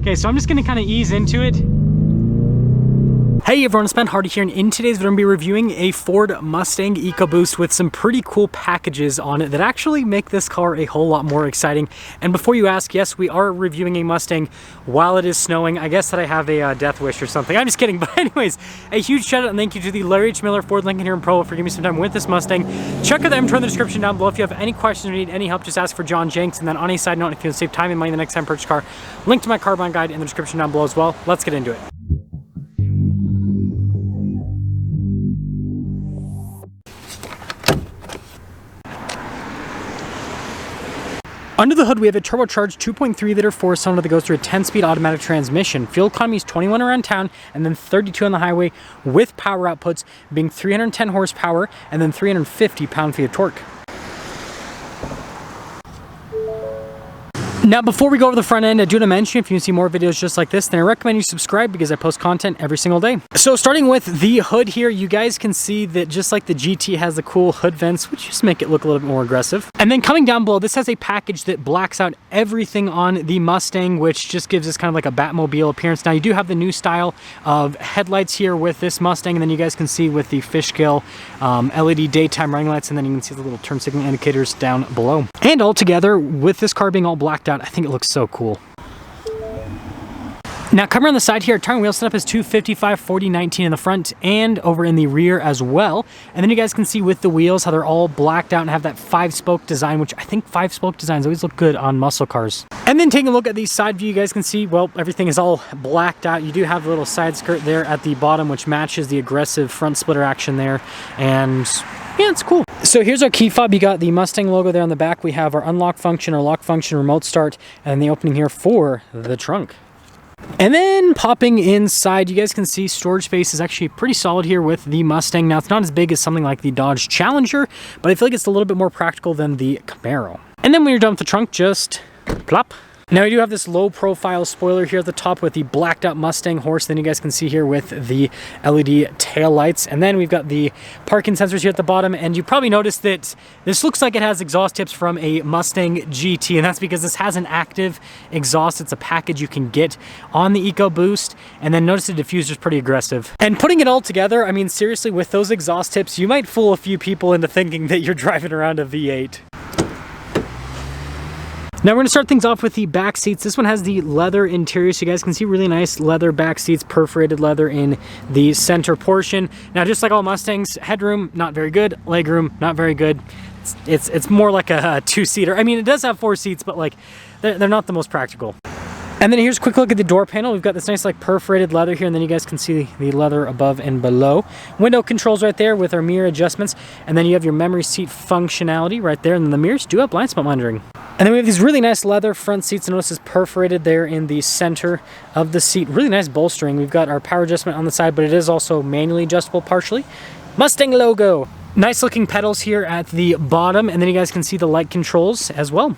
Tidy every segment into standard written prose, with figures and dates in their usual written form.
Okay, so I'm just gonna kind of ease into it. Hey everyone, it's Ben Hardy here, and in today's video, I'm going to be reviewing a Ford Mustang EcoBoost with some pretty cool packages on it that actually make this car a whole lot more exciting. And before you ask, yes, we are reviewing a Mustang while it is snowing. I guess that I have a death wish or something. I'm just kidding. But anyways, a huge shout out and thank you to the Larry H. Miller Ford Lincoln here in Provo for giving me some time with this Mustang. Check out the inventory in the description down below. If you have any questions or need any help, just ask for John Jenks. And then on a side note, if you want to save time and money the next time purchase a car, link to my car buying guide in the description down below as well. Let's get into it. Under the hood, we have a turbocharged 2.3 liter four-cylinder that goes through a 10-speed automatic transmission. Fuel economy is 21 around town and then 32 on the highway, with power outputs being 310 horsepower and then 350 pound-feet of torque. Now, before we go over the front end, I do want to mention, if you want to see more videos just like this, then I recommend you subscribe because I post content every single day. So starting with the hood here, you guys can see that just like the GT has the cool hood vents, which just make it look a little bit more aggressive. And then coming down below, this has a package that blacks out everything on the Mustang, which just gives us kind of like a Batmobile appearance. Now, you do have the new style of headlights here with this Mustang, and then you guys can see with the fish scale LED daytime running lights, and then you can see the little turn signal indicators down below. And all together, with this car being all blacked out, I think it looks so cool. Now, coming around the side here, tire and wheel setup is 255/40/19 in the front and over in the rear as well. And then you guys can see with the wheels how they're all blacked out and have that 5-spoke design, which I think 5-spoke designs always look good on muscle cars. And then taking a look at the side view, you guys can see, well, everything is all blacked out. You do have a little side skirt there at the bottom, which matches the aggressive front splitter action there. And yeah, it's cool. So here's our key fob. You got the Mustang logo there on the back. We have our unlock function, our lock function, remote start, and the opening here for the trunk. And then popping inside, you guys can see storage space is actually pretty solid here with the Mustang. Now, it's not as big as something like the Dodge Challenger, but I feel like it's a little bit more practical than the Camaro. And then when you're done with the trunk, just plop. Now, we do have this low profile spoiler here at the top with the blacked out Mustang horse. Then you guys can see here with the LED tail lights. And then we've got the parking sensors here at the bottom. And you probably noticed that this looks like it has exhaust tips from a Mustang GT. And that's because this has an active exhaust. It's a package you can get on the EcoBoost. And then notice the diffuser's pretty aggressive. And putting it all together, I mean, seriously, with those exhaust tips, you might fool a few people into thinking that you're driving around a V8. Now we're going to start things off with the back seats. This one has the leather interior, so you guys can see really nice leather back seats, perforated leather in the center portion. Now, just like all Mustangs, headroom, not very good. Legroom, not very good. It's more like a two-seater. I mean, it does have 4 seats, but like they're not the most practical. And then here's a quick look at the door panel. We've got this nice like perforated leather here, and then you guys can see the leather above and below. Window controls right there with our mirror adjustments. And then you have your memory seat functionality right there. And then the mirrors do have blind spot monitoring. And then we have these really nice leather front seats. Notice it's perforated there in the center of the seat. Really nice bolstering. We've got our power adjustment on the side, but it is also manually adjustable partially. Mustang logo. Nice looking pedals here at the bottom. And then you guys can see the light controls as well.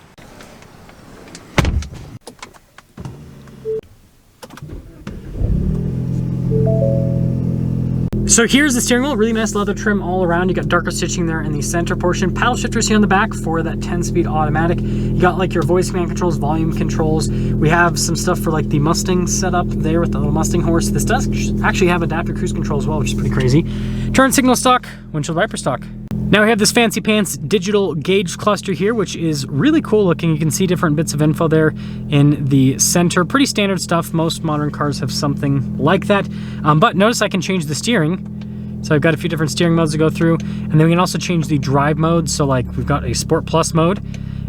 So here's the steering wheel, really nice leather trim all around. You got darker stitching there in the center portion. Paddle shifters here on the back for that 10-speed automatic. You got like your voice command controls, volume controls. We have some stuff for like the Mustang setup there with the little Mustang horse. This does actually have adaptive cruise control as well, which is pretty crazy. Turn signal stock, windshield wiper stock. Now we have this fancy pants digital gauge cluster here, which is really cool looking. You can see different bits of info there in the center. Pretty standard stuff. Most modern cars have something like that. But notice I can change the steering. So I've got a few different steering modes to go through. And then we can also change the drive mode. So like we've got a Sport Plus mode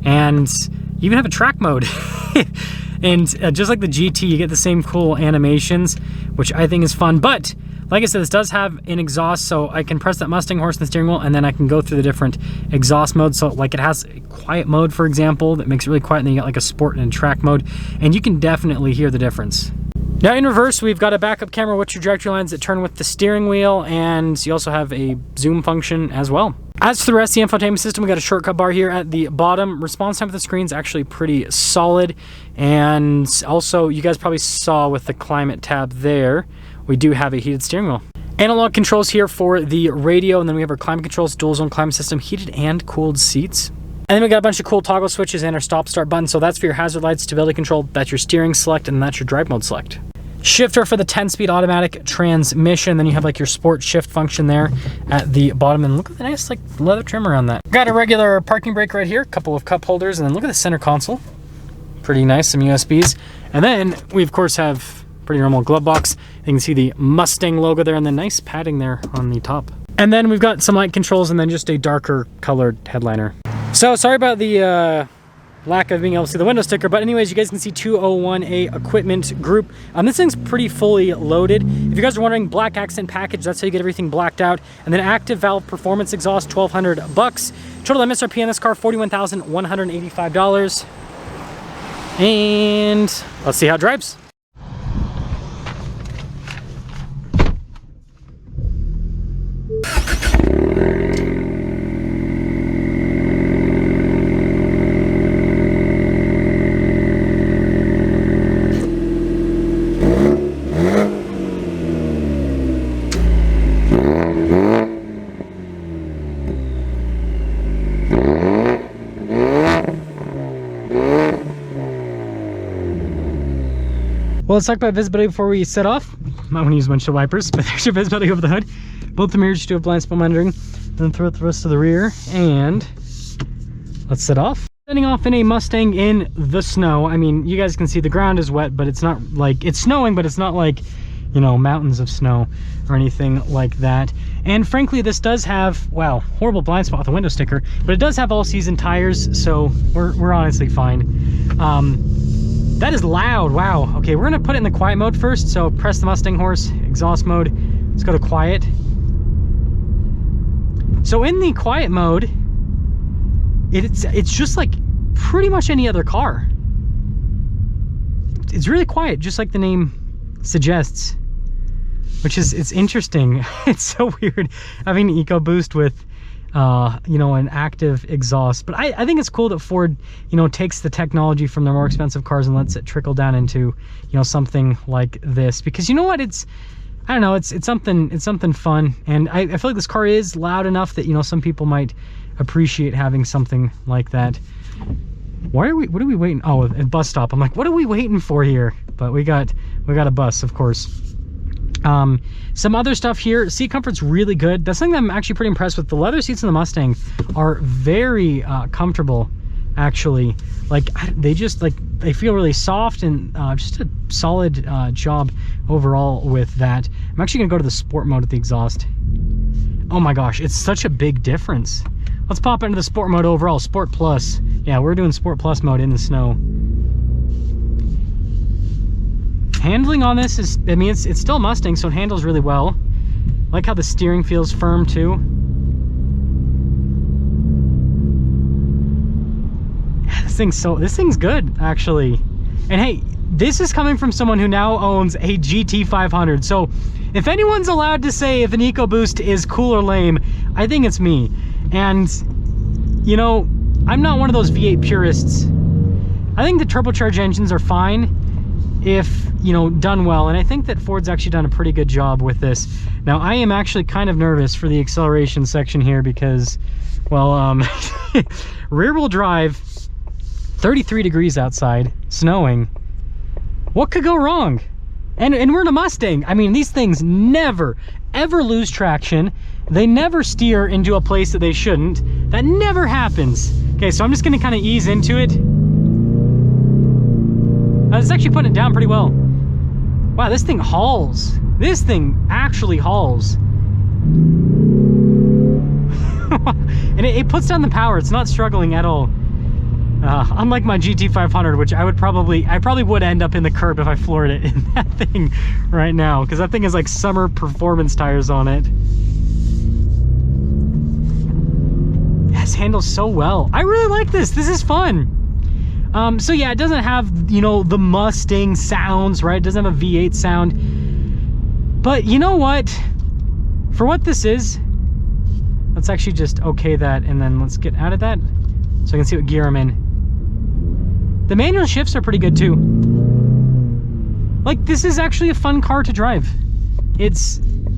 and even have a track mode. And just like the GT, you get the same cool animations, which I think is fun. But like I said, this does have an exhaust, so I can press that Mustang horse in the steering wheel, and then I can go through the different exhaust modes. So like it has a quiet mode, for example, that makes it really quiet, and then you got like a sport and track mode, and you can definitely hear the difference. Now in reverse, we've got a backup camera with trajectory lines that turn with the steering wheel, and you also have a zoom function as well. As for the rest of the infotainment system, we got a shortcut bar here at the bottom. Response time of the screen is actually pretty solid. And also, you guys probably saw with the climate tab there, we do have a heated steering wheel. Analog controls here for the radio, and then we have our climate controls, dual zone climate system, heated and cooled seats. And then we got a bunch of cool toggle switches and our stop start button. So that's for your hazard lights, stability control, that's your steering select, and that's your drive mode select. Shifter for the 10-speed automatic transmission. Then you have like your sport shift function there at the bottom. And look at the nice like leather trim around that. Got a regular parking brake right here, a couple of cup holders, and then look at the center console. Pretty nice, some USBs. And then we of course have pretty normal glove box. You can see the Mustang logo there and the nice padding there on the top. And then we've got some light controls and then just a darker colored headliner. So sorry about the lack of being able to see the window sticker, but anyways, you guys can see 201A equipment group. This thing's pretty fully loaded. If you guys are wondering, black accent package, that's how you get everything blacked out. And then active valve performance exhaust, $1,200. Total MSRP on this car, $41,185. And let's see how it drives. Well, let's talk about visibility before we set off. Might want to use windshield wipers, but there's your visibility over the hood. Both the mirrors do have blind spot monitoring. Then throw the rest of the rear, and let's set off. Setting off in a Mustang in the snow. I mean, you guys can see the ground is wet, but it's not like, it's snowing, but it's not like, you know, mountains of snow or anything like that. And frankly, this does have, wow, horrible blind spot with the window sticker, but it does have all season tires, so we're honestly fine. That is loud, wow. Okay, we're gonna put it in the quiet mode first. So press the Mustang horse, exhaust mode. Let's go to quiet. So in the quiet mode, it's just like pretty much any other car. It's really quiet, just like the name suggests, which is, it's interesting. It's so weird having an EcoBoost with you know, an active exhaust. But I think it's cool that Ford, you know, takes the technology from their more expensive cars and lets it trickle down into, you know, something like this. Because you know what, it's, I don't know, it's something fun. And I feel like this car is loud enough that, you know, some people might appreciate having something like that. What are we waiting? Oh, a bus stop. I'm like, what are we waiting for here? But we got a bus, of course. Some other stuff here. Seat comfort's really good. That's something that I'm actually pretty impressed with. The leather seats in the Mustang are very comfortable, actually. Like, they just, like, they feel really soft, and just a solid job overall with that. I'm actually gonna go to the sport mode with the exhaust. Oh my gosh, it's such a big difference. Let's pop into the sport mode overall. Sport Plus. Yeah, we're doing Sport Plus mode in the snow. Handling on this is, I mean, it's still a Mustang, so it handles really well. I like how the steering feels firm too. This thing's good, actually. And hey, this is coming from someone who now owns a GT500. So if anyone's allowed to say if an EcoBoost is cool or lame, I think it's me. And you know, I'm not one of those V8 purists. I think the turbocharged engines are fine if, you know, done well, and I think that Ford's actually done a pretty good job with this. Now, I am actually kind of nervous for the acceleration section here because, well, rear-wheel drive, 33 degrees outside, snowing. What could go wrong? And we're in a Mustang. I mean, these things never, ever lose traction. They never steer into a place that they shouldn't. That never happens. Okay, so I'm just gonna kind of ease into it. It's actually putting it down pretty well. Wow, this thing hauls. This thing actually hauls. And it puts down the power. It's not struggling at all. Unlike my GT500, which I probably would end up in the curb if I floored it in that thing right now, because that thing has like summer performance tires on it. Yes, handles so well. I really like this. This is fun. So yeah, it doesn't have, you know, the Mustang sounds, right? It doesn't have a V8 sound. But you know what? For what this is, let's actually just okay that, and then let's get out of that so I can see what gear I'm in. The manual shifts are pretty good too. Like, this is actually a fun car to drive.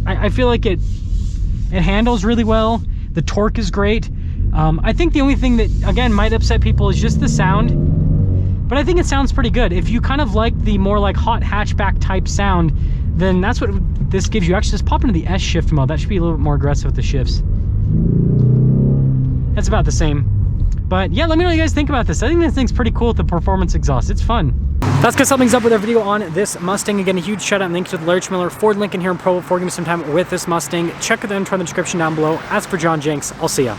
I feel like it handles really well. The torque is great. I think the only thing that, again, might upset people is just the sound, but I think it sounds pretty good. If you kind of like the more like hot hatchback type sound, then that's what this gives you. Actually, just pop into the S shift mode. That should be a little bit more aggressive with the shifts. That's about the same. But yeah, let me know what you guys think about this. I think this thing's pretty cool with the performance exhaust. It's fun. That's gonna sum things up with our video on this Mustang. Again, a huge shout out and thank you to the Larry Miller Ford Lincoln here in Provo for giving me some time with this Mustang. Check the info in the description down below. As for John Jenks, I'll see ya.